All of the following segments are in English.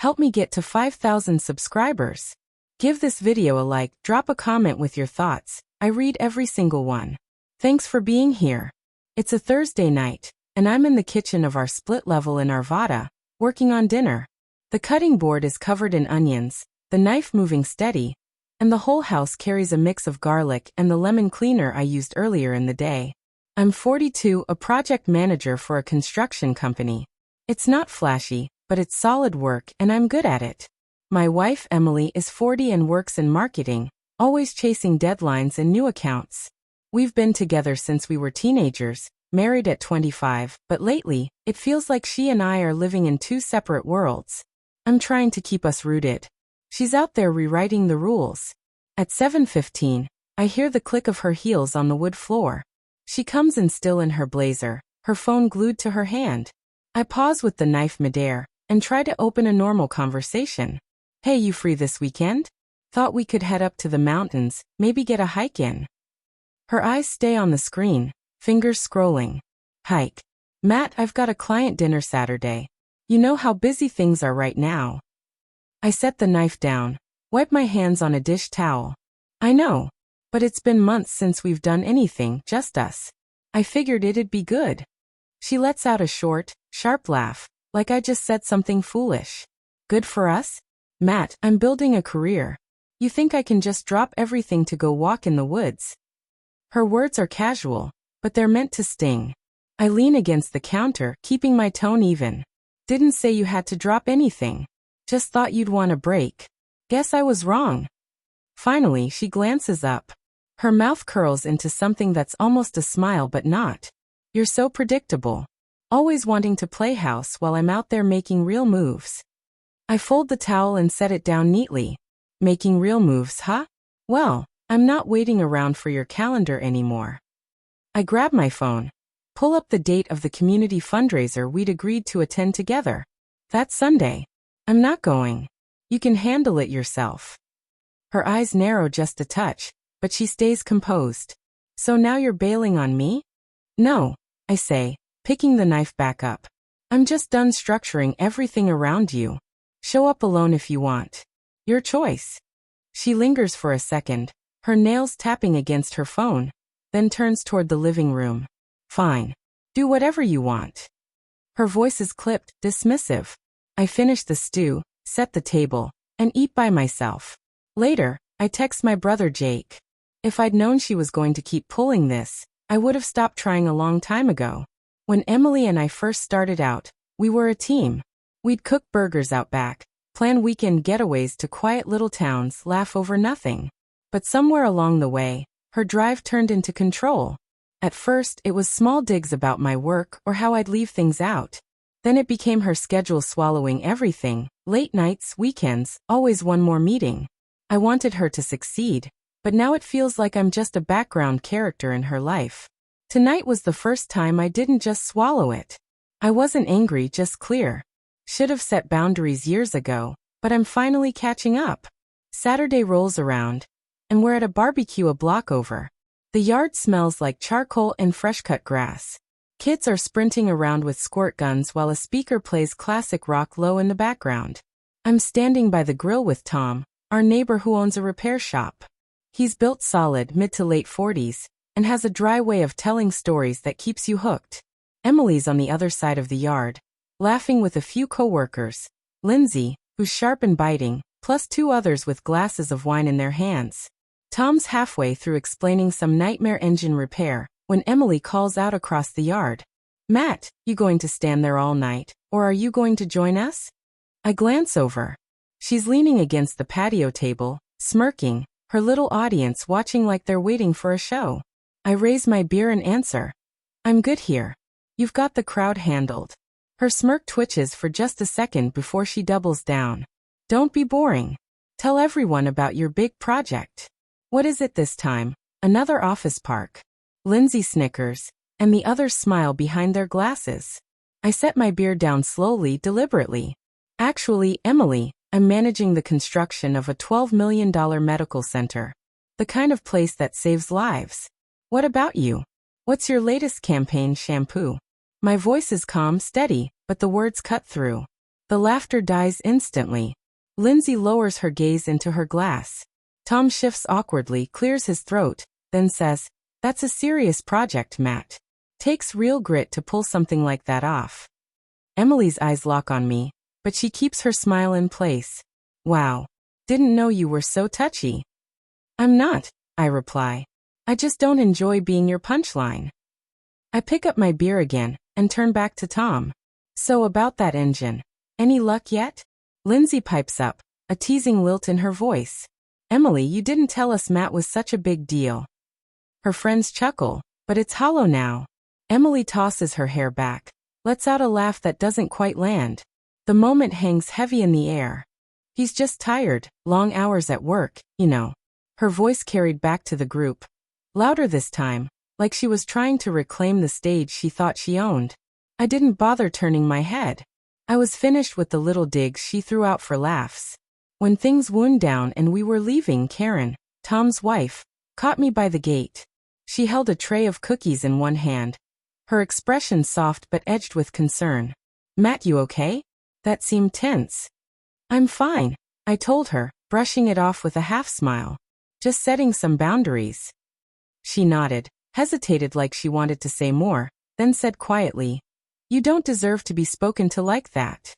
Help me get to 5,000 subscribers. Give this video a like, drop a comment with your thoughts. I read every single one. Thanks for being here. It's a Thursday night, and I'm in the kitchen of our split level in Arvada, working on dinner. The cutting board is covered in onions, the knife moving steady, and the whole house carries a mix of garlic and the lemon cleaner I used earlier in the day. I'm 42, a project manager for a construction company. It's not flashy, but it's solid work and I'm good at it. My wife Emily is 40 and works in marketing, always chasing deadlines and new accounts. We've been together since we were teenagers, married at 25, but lately, it feels like she and I are living in two separate worlds. I'm trying to keep us rooted. She's out there rewriting the rules. At 7:15, I hear the click of her heels on the wood floor. She comes in still in her blazer, her phone glued to her hand. I pause with the knife midair and try to open a normal conversation. Hey, you free this weekend? Thought we could head up to the mountains, maybe get a hike in. Her eyes stay on the screen, fingers scrolling. Hike. Matt, I've got a client dinner Saturday. You know how busy things are right now. I set the knife down, wipe my hands on a dish towel. I know, but it's been months since we've done anything, just us. I figured it'd be good. She lets out a short, sharp laugh, like I just said something foolish. Good for us? Matt, I'm building a career. You think I can just drop everything to go walk in the woods? Her words are casual, but they're meant to sting. I lean against the counter, keeping my tone even. Didn't say you had to drop anything. Just thought you'd want a break. Guess I was wrong. Finally, she glances up. Her mouth curls into something that's almost a smile but not. You're so predictable. Always wanting to play house while I'm out there making real moves. I fold the towel and set it down neatly. Making real moves, huh? Well, I'm not waiting around for your calendar anymore. I grab my phone. Pull up the date of the community fundraiser we'd agreed to attend together. That's Sunday. I'm not going. You can handle it yourself. Her eyes narrow just a touch, but she stays composed. So now you're bailing on me? No, I say, picking the knife back up. I'm just done structuring everything around you. Show up alone if you want. Your choice. She lingers for a second, her nails tapping against her phone, then turns toward the living room. Fine. Do whatever you want. Her voice is clipped, dismissive. I finish the stew, set the table, and eat by myself. Later, I text my brother Jake. If I'd known she was going to keep pulling this, I would have stopped trying a long time ago. When Emily and I first started out, we were a team. We'd cook burgers out back, plan weekend getaways to quiet little towns, laugh over nothing. But somewhere along the way, her drive turned into control. At first, it was small digs about my work or how I'd leave things out. Then it became her schedule swallowing everything, late nights, weekends, always one more meeting. I wanted her to succeed, but now it feels like I'm just a background character in her life. Tonight was the first time I didn't just swallow it. I wasn't angry, just clear. Should have set boundaries years ago, but I'm finally catching up. Saturday rolls around, and we're at a barbecue a block over. The yard smells like charcoal and fresh-cut grass. Kids are sprinting around with squirt guns while a speaker plays classic rock low in the background. I'm standing by the grill with Tom, our neighbor who owns a repair shop. He's built solid, mid to late 40s, and has a dry way of telling stories that keeps you hooked. Emily's on the other side of the yard, laughing with a few coworkers. Lindsay, who's sharp and biting, plus two others with glasses of wine in their hands. Tom's halfway through explaining some nightmare engine repair when Emily calls out across the yard. Matt, you going to stand there all night, or are you going to join us? I glance over. She's leaning against the patio table, smirking, her little audience watching like they're waiting for a show. I raise my beer and answer. I'm good here. You've got the crowd handled. Her smirk twitches for just a second before she doubles down. Don't be boring. Tell everyone about your big project. What is it this time? Another office park. Lindsay snickers, and the others smile behind their glasses. I set my beer down slowly, deliberately. Actually, Emily, I'm managing the construction of a $12 million medical center. The kind of place that saves lives. What about you? What's your latest campaign shampoo? My voice is calm, steady, but the words cut through. The laughter dies instantly. Lindsay lowers her gaze into her glass. Tom shifts awkwardly, clears his throat, then says, "That's a serious project, Matt. Takes real grit to pull something like that off." Emily's eyes lock on me, but she keeps her smile in place. "Wow. Didn't know you were so touchy." "I'm not," I reply. "I just don't enjoy being your punchline." I pick up my beer again and turn back to Tom. "So about that engine. Any luck yet?" Lindsay pipes up, a teasing lilt in her voice. "Emily, you didn't tell us Matt was such a big deal." Her friends chuckle, but it's hollow now. Emily tosses her hair back, lets out a laugh that doesn't quite land. The moment hangs heavy in the air. "He's just tired, long hours at work, you know." Her voice carried back to the group. Louder this time, like she was trying to reclaim the stage she thought she owned. I didn't bother turning my head. I was finished with the little digs she threw out for laughs. When things wound down and we were leaving, Karen, Tom's wife, caught me by the gate. She held a tray of cookies in one hand, her expression soft but edged with concern. "Matt, you okay?" That seemed tense. "I'm fine," I told her, brushing it off with a half smile. "Just setting some boundaries." She nodded, hesitated like she wanted to say more, then said quietly, "You don't deserve to be spoken to like that."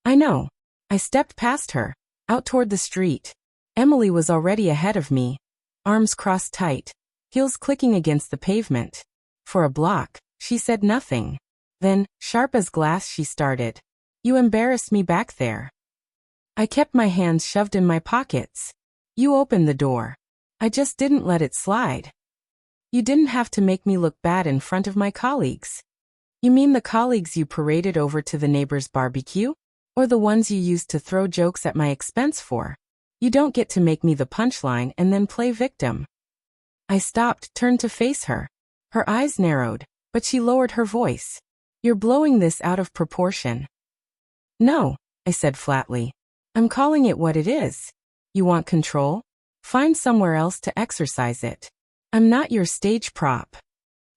"I know." I stepped past her, out toward the street. Emily was already ahead of me, arms crossed tight, heels clicking against the pavement. For a block, she said nothing. Then, sharp as glass, she started. "You embarrassed me back there." I kept my hands shoved in my pockets. "You opened the door. I just didn't let it slide." "You didn't have to make me look bad in front of my colleagues." "You mean the colleagues you paraded over to the neighbor's barbecue? Or the ones you used to throw jokes at my expense for? You don't get to make me the punchline and then play victim." I stopped, turned to face her. Her eyes narrowed, but she lowered her voice. "You're blowing this out of proportion." "No," I said flatly. "I'm calling it what it is. You want control? Find somewhere else to exercise it. I'm not your stage prop."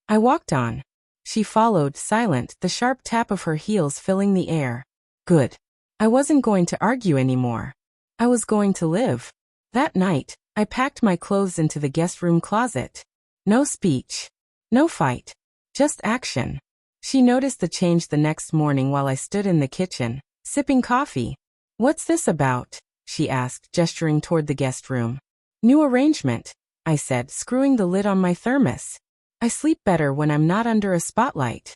I walked on. She followed, silent, the sharp tap of her heels filling the air. Good. I wasn't going to argue anymore. I was going to live. That night, I packed my clothes into the guest room closet. No speech. No fight. Just action. She noticed the change the next morning while I stood in the kitchen, sipping coffee. "What's this about?" she asked, gesturing toward the guest room. "New arrangement," I said, screwing the lid on my thermos. "I sleep better when I'm not under a spotlight."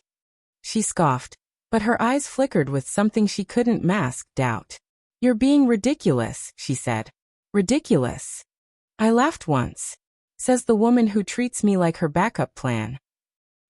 She scoffed, but her eyes flickered with something she couldn't mask, doubt. "You're being ridiculous," she said. "Ridiculous." I laughed once. Says the woman who treats me like her backup plan.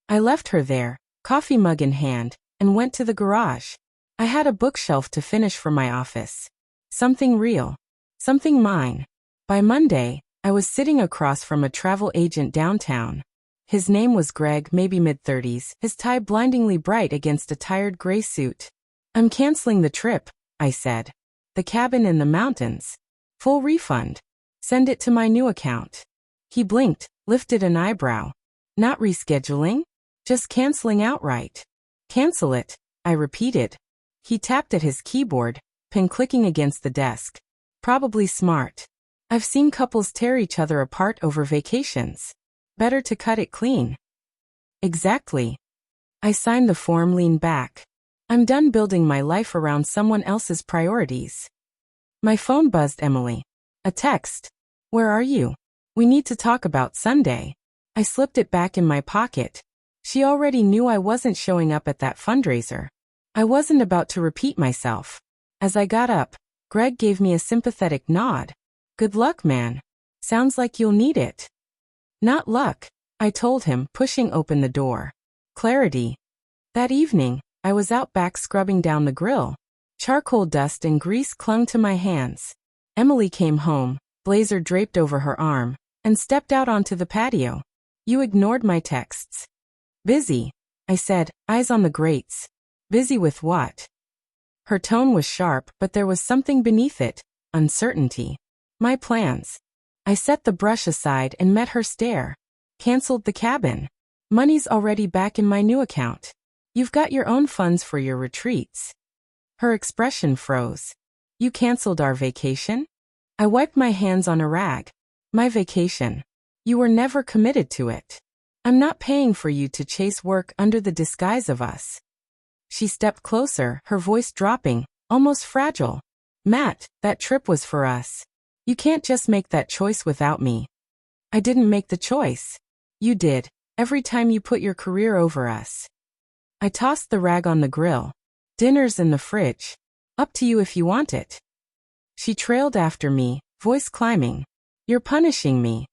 I left her there, coffee mug in hand, and went to the garage. I had a bookshelf to finish for my office. Something real. Something mine. By Monday, I was sitting across from a travel agent downtown. His name was Greg, maybe mid-30s, his tie blindingly bright against a tired gray suit. "I'm canceling the trip," I said. "The cabin in the mountains. Full refund. Send it to my new account." He blinked, lifted an eyebrow. "Not rescheduling? Just canceling outright." "Cancel it," I repeated. He tapped at his keyboard, pen clicking against the desk. "Probably smart. I've seen couples tear each other apart over vacations. Better to cut it clean." "Exactly." I signed the form, leaned back. I'm done building my life around someone else's priorities. My phone buzzed. Emily. A text. "Where are you? We need to talk about Sunday." I slipped it back in my pocket. She already knew I wasn't showing up at that fundraiser. I wasn't about to repeat myself. As I got up, Greg gave me a sympathetic nod. "Good luck, man. Sounds like you'll need it." "Not luck," I told him, pushing open the door. Clarity. That evening, I was out back scrubbing down the grill. Charcoal dust and grease clung to my hands. Emily came home, blazer draped over her arm, and stepped out onto the patio. "You ignored my texts." "Busy," I said, eyes on the grates. "Busy with what?" Her tone was sharp, but there was something beneath it, uncertainty. "My plans." I set the brush aside and met her stare. "Cancelled the cabin. Money's already back in my new account. You've got your own funds for your retreats." Her expression froze. You canceled our vacation? I wiped my hands on a rag. My vacation. You were never committed to it. I'm not paying for you to chase work under the disguise of us. She stepped closer, her voice dropping, almost fragile. Matt, that trip was for us. You can't just make that choice without me. I didn't make the choice. You did, every time you put your career over us. I tossed the rag on the grill. Dinner's in the fridge. Up to you if you want it. She trailed after me, voice climbing. You're punishing me.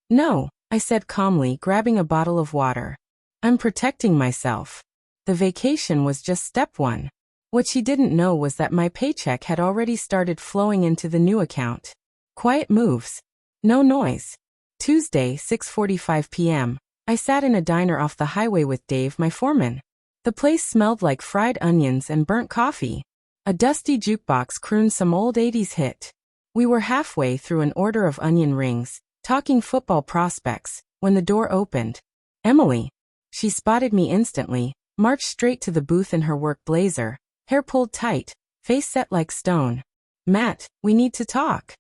No, I said calmly, grabbing a bottle of water. I'm protecting myself. The vacation was just step one. What she didn't know was that my paycheck had already started flowing into the new account. Quiet moves. No noise. Tuesday, 6:45 p.m. I sat in a diner off the highway with Dave, my foreman. The place smelled like fried onions and burnt coffee. A dusty jukebox crooned some old 80s hit. We were halfway through an order of onion rings, talking football prospects, when the door opened. Emily. She spotted me instantly, marched straight to the booth in her work blazer, hair pulled tight, face set like stone. Matt, we need to talk.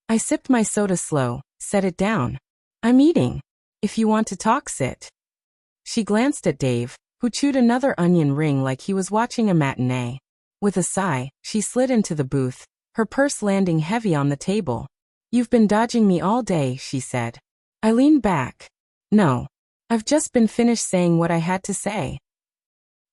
I sipped my soda slow, set it down. I'm eating. If you want to talk, sit. She glanced at Dave, who chewed another onion ring like he was watching a matinee. With a sigh, she slid into the booth, her purse landing heavy on the table. You've been dodging me all day, she said. I leaned back. No. I've just been finished saying what I had to say.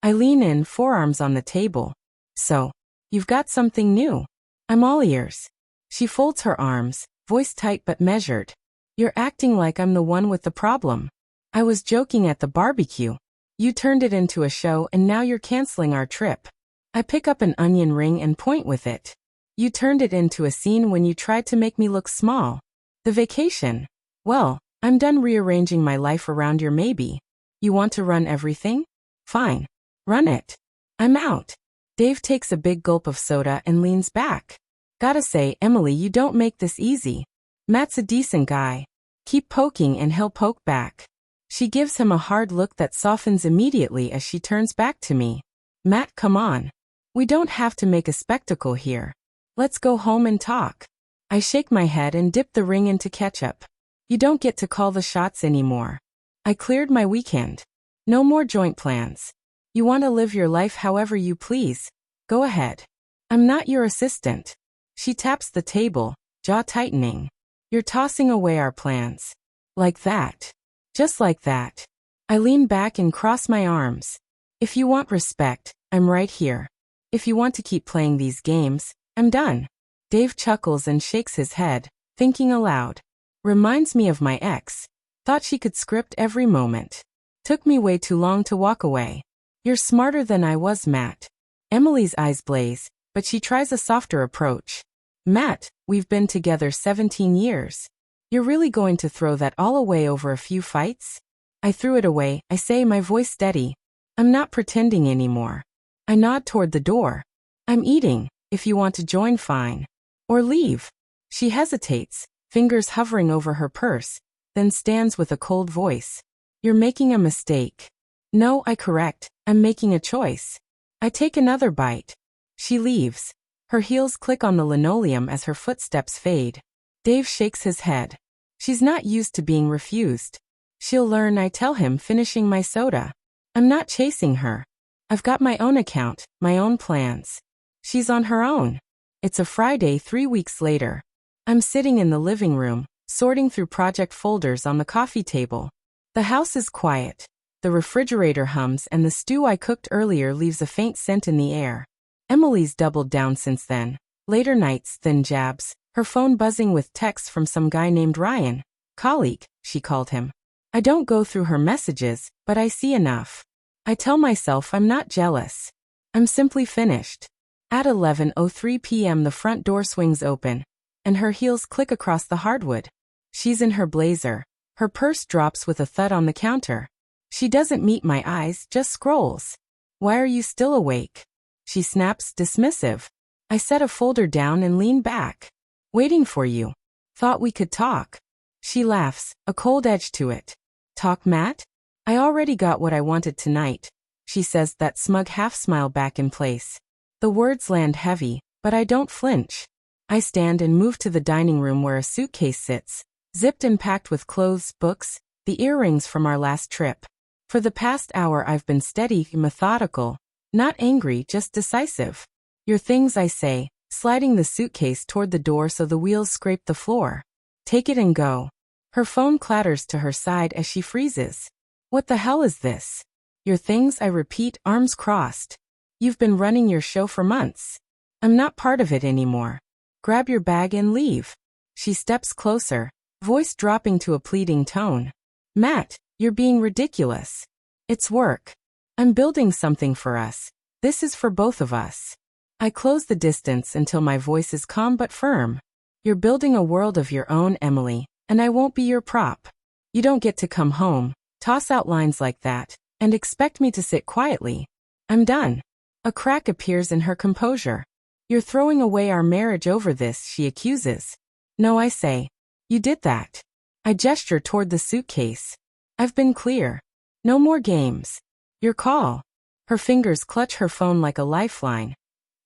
I lean in, forearms on the table. So, you've got something new. I'm all ears. She folds her arms, voice tight but measured. You're acting like I'm the one with the problem. I was joking at the barbecue. You turned it into a show and now you're canceling our trip. I pick up an onion ring and point with it. You turned it into a scene when you tried to make me look small. The vacation. Well, I'm done rearranging my life around your maybe. You want to run everything? Fine. Run it. I'm out. Dave takes a big gulp of soda and leans back. Gotta say, Emily, you don't make this easy. Matt's a decent guy. Keep poking and he'll poke back. She gives him a hard look that softens immediately as she turns back to me. Matt, come on. We don't have to make a spectacle here. Let's go home and talk. I shake my head and dip the ring into ketchup. You don't get to call the shots anymore. I cleared my weekend. No more joint plans. You want to live your life however you please. Go ahead. I'm not your assistant. She taps the table, jaw tightening. You're tossing away our plans. Like that. Just like that. I lean back and cross my arms. If you want respect, I'm right here. If you want to keep playing these games, I'm done. Dave chuckles and shakes his head, thinking aloud. Reminds me of my ex. Thought she could script every moment. Took me way too long to walk away. You're smarter than I was, Matt. Emily's eyes blaze, but she tries a softer approach. Matt, we've been together 17 years. You're really going to throw that all away over a few fights? I threw it away, I say, my voice steady. I'm not pretending anymore. I nod toward the door. I'm eating. If you want to join, fine. Or leave. She hesitates, fingers hovering over her purse, then stands with a cold voice. You're making a mistake. No, I correct, I'm making a choice. I take another bite. She leaves. Her heels click on the linoleum as her footsteps fade. Dave shakes his head. She's not used to being refused. She'll learn, I tell him, finishing my soda. I'm not chasing her. I've got my own account, my own plans. She's on her own. It's a Friday 3 weeks later. I'm sitting in the living room, sorting through project folders on the coffee table. The house is quiet. The refrigerator hums and the stew I cooked earlier leaves a faint scent in the air. Emily's doubled down since then. Later nights, thin jabs, her phone buzzing with texts from some guy named Ryan. Colleague, she called him. I don't go through her messages, but I see enough. I tell myself I'm not jealous. I'm simply finished. At 11:03 p.m. the front door swings open, and her heels click across the hardwood. She's in her blazer. Her purse drops with a thud on the counter. She doesn't meet my eyes, just scrolls. Why are you still awake? She snaps, dismissive. I set a folder down and lean back. Waiting for you. Thought we could talk. She laughs, a cold edge to it. Talk, Matt? I already got what I wanted tonight. She says, that smug half-smile back in place. The words land heavy, but I don't flinch. I stand and move to the dining room where a suitcase sits, zipped and packed with clothes, books, the earrings from our last trip. For the past hour I've been steady, methodical, not angry, just decisive. Your things, I say, sliding the suitcase toward the door so the wheels scrape the floor. Take it and go. Her phone clatters to her side as she freezes. What the hell is this? Your things, I repeat, arms crossed. You've been running your show for months. I'm not part of it anymore. Grab your bag and leave. She steps closer, voice dropping to a pleading tone. Matt, you're being ridiculous. It's work. I'm building something for us. This is for both of us. I close the distance until my voice is calm but firm. You're building a world of your own, Emily, and I won't be your prop. You don't get to come home, toss out lines like that, and expect me to sit quietly. I'm done. A crack appears in her composure. You're throwing away our marriage over this, she accuses. No, I say. You did that. I gesture toward the suitcase. I've been clear. No more games. Your call. Her fingers clutch her phone like a lifeline.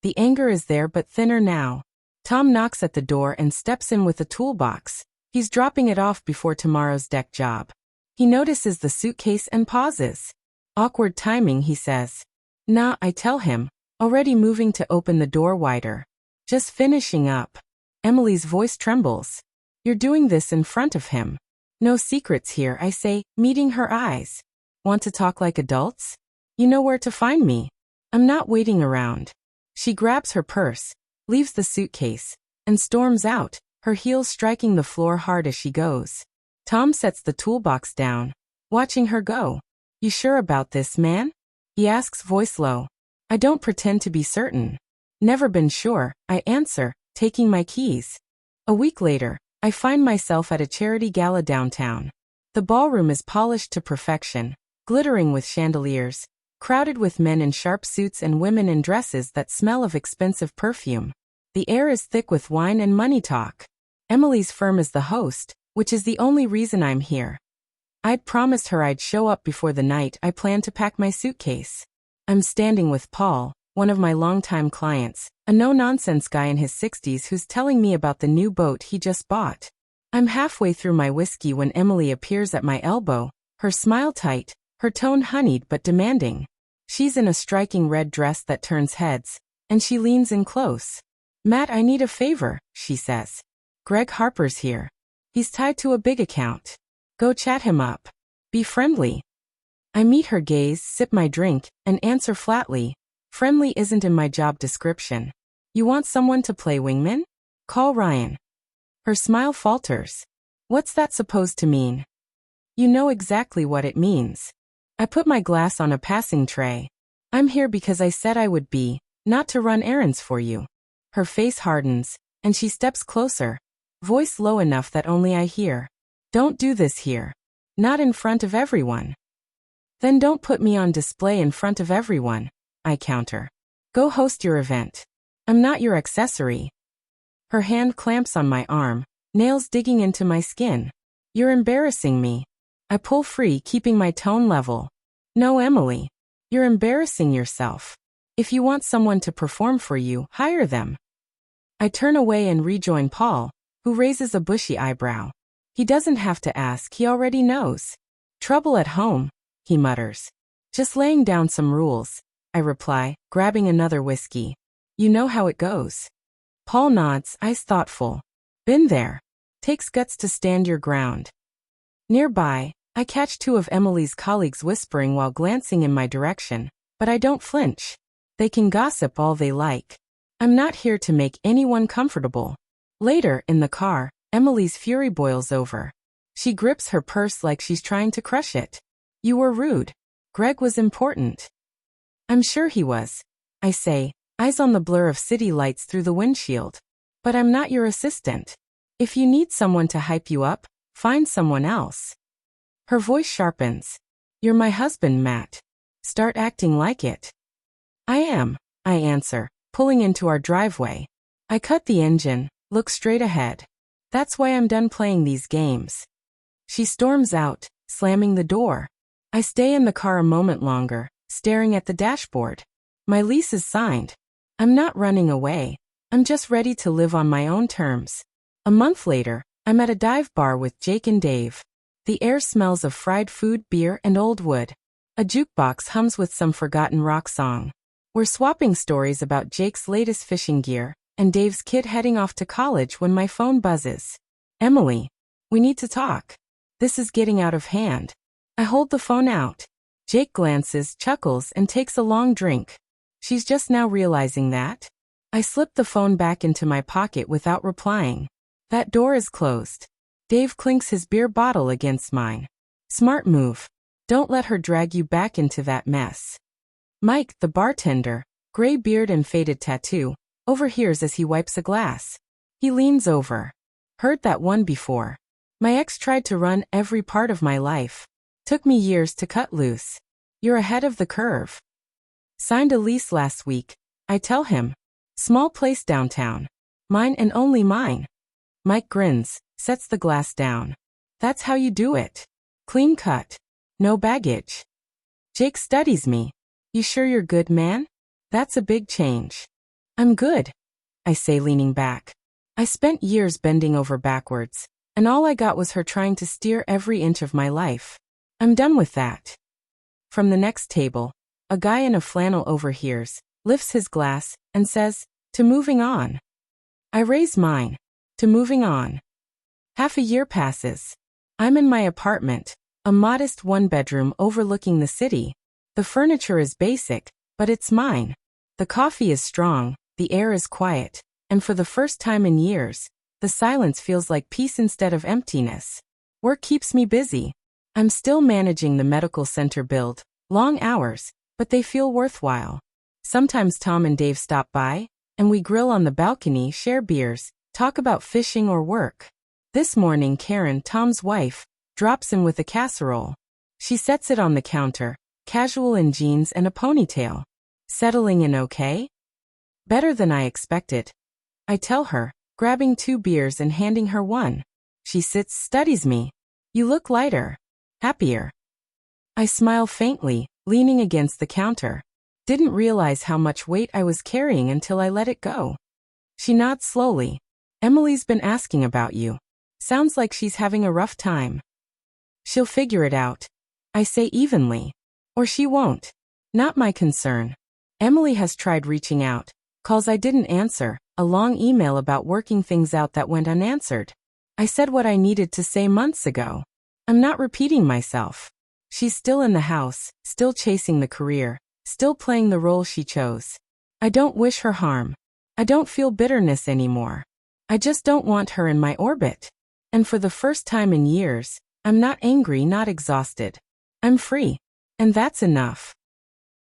The anger is there but thinner now. Tom knocks at the door and steps in with a toolbox. He's dropping it off before tomorrow's deck job. He notices the suitcase and pauses. Awkward timing, he says. Nah, I tell him, already moving to open the door wider. Just finishing up. Emily's voice trembles. You're doing this in front of him. No secrets here, I say, meeting her eyes. Want to talk like adults? You know where to find me. I'm not waiting around. She grabs her purse, leaves the suitcase, and storms out, her heels striking the floor hard as she goes. Tom sets the toolbox down, watching her go. You sure about this, man? He asks, voice low. I don't pretend to be certain. Never been sure, I answer, taking my keys. A week later, I find myself at a charity gala downtown. The ballroom is polished to perfection, glittering with chandeliers, crowded with men in sharp suits and women in dresses that smell of expensive perfume. The air is thick with wine and money talk. Emily's firm is the host, which is the only reason I'm here. I'd promised her I'd show up before the night I planned to pack my suitcase. I'm standing with Paul, one of my longtime clients, a no-nonsense guy in his 60s who's telling me about the new boat he just bought. I'm halfway through my whiskey when Emily appears at my elbow, her smile tight, her tone honeyed but demanding. She's in a striking red dress that turns heads, and she leans in close. Matt, I need a favor, she says. Greg Harper's here. He's tied to a big account. Go chat him up. Be friendly. I meet her gaze, sip my drink, and answer flatly. Friendly isn't in my job description. You want someone to play wingman? Call Ryan. Her smile falters. What's that supposed to mean? You know exactly what it means. I put my glass on a passing tray. I'm here because I said I would be, not to run errands for you. Her face hardens, and she steps closer, voice low enough that only I hear. Don't do this here. Not in front of everyone. Then don't put me on display in front of everyone, I counter. Go host your event. I'm not your accessory. Her hand clamps on my arm, nails digging into my skin. You're embarrassing me. I pull free, keeping my tone level. No, Emily. You're embarrassing yourself. If you want someone to perform for you, hire them. I turn away and rejoin Paul, who raises a bushy eyebrow. He doesn't have to ask, he already knows. Trouble at home, he mutters. Just laying down some rules, I reply, grabbing another whiskey. You know how it goes. Paul nods, eyes thoughtful. Been there. Takes guts to stand your ground. Nearby, I catch two of Emily's colleagues whispering while glancing in my direction, but I don't flinch. They can gossip all they like. I'm not here to make anyone comfortable. Later, in the car, Emily's fury boils over. She grips her purse like she's trying to crush it. You were rude. Greg was important. I'm sure he was, I say, eyes on the blur of city lights through the windshield. But I'm not your assistant. If you need someone to hype you up, find someone else. Her voice sharpens. You're my husband, Matt. Start acting like it. I am, I answer, pulling into our driveway. I cut the engine, look straight ahead. That's why I'm done playing these games. She storms out, slamming the door. I stay in the car a moment longer, staring at the dashboard. My lease is signed. I'm not running away. I'm just ready to live on my own terms. A month later, I'm at a dive bar with Jake and Dave. The air smells of fried food, beer, and old wood. A jukebox hums with some forgotten rock song. We're swapping stories about Jake's latest fishing gear and Dave's kid heading off to college when my phone buzzes. Emily, we need to talk. This is getting out of hand. I hold the phone out. Jake glances, chuckles, and takes a long drink. She's just now realizing that. I slip the phone back into my pocket without replying. That door is closed. Dave clinks his beer bottle against mine. Smart move. Don't let her drag you back into that mess. Mike, the bartender, gray beard and faded tattoo, overhears as he wipes a glass. He leans over. Heard that one before. My ex tried to run every part of my life. Took me years to cut loose. You're ahead of the curve. Signed a lease last week, I tell him. Small place downtown. Mine and only mine. Mike grins, sets the glass down. That's how you do it. Clean cut. No baggage. Jake studies me. You sure you're good, man? That's a big change. I'm good, I say, leaning back. I spent years bending over backwards, and all I got was her trying to steer every inch of my life. I'm done with that. From the next table, a guy in a flannel overhears, lifts his glass, and says, "To moving on." I raise mine. To moving on. Half a year passes. I'm in my apartment, a modest one-bedroom overlooking the city. The furniture is basic, but it's mine. The coffee is strong, the air is quiet, and for the first time in years, the silence feels like peace instead of emptiness. Work keeps me busy. I'm still managing the medical center build, long hours, but they feel worthwhile. Sometimes Tom and Dave stop by, and we grill on the balcony, share beers, talk about fishing or work. This morning Karen, Tom's wife, drops in with a casserole. She sets it on the counter, casual in jeans and a ponytail. Settling in okay? Better than I expected. I tell her, grabbing 2 beers and handing her one. She sits, studies me. You look lighter. Happier. I smile faintly, leaning against the counter. Didn't realize how much weight I was carrying until I let it go. She nods slowly. Emily's been asking about you. Sounds like she's having a rough time. She'll figure it out, I say evenly. Or she won't. Not my concern. Emily has tried reaching out, calls I didn't answer, a long email about working things out that went unanswered. I said what I needed to say months ago. I'm not repeating myself. She's still in the house, still chasing the career, still playing the role she chose. I don't wish her harm. I don't feel bitterness anymore. I just don't want her in my orbit. And for the first time in years, I'm not angry, not exhausted. I'm free. And that's enough.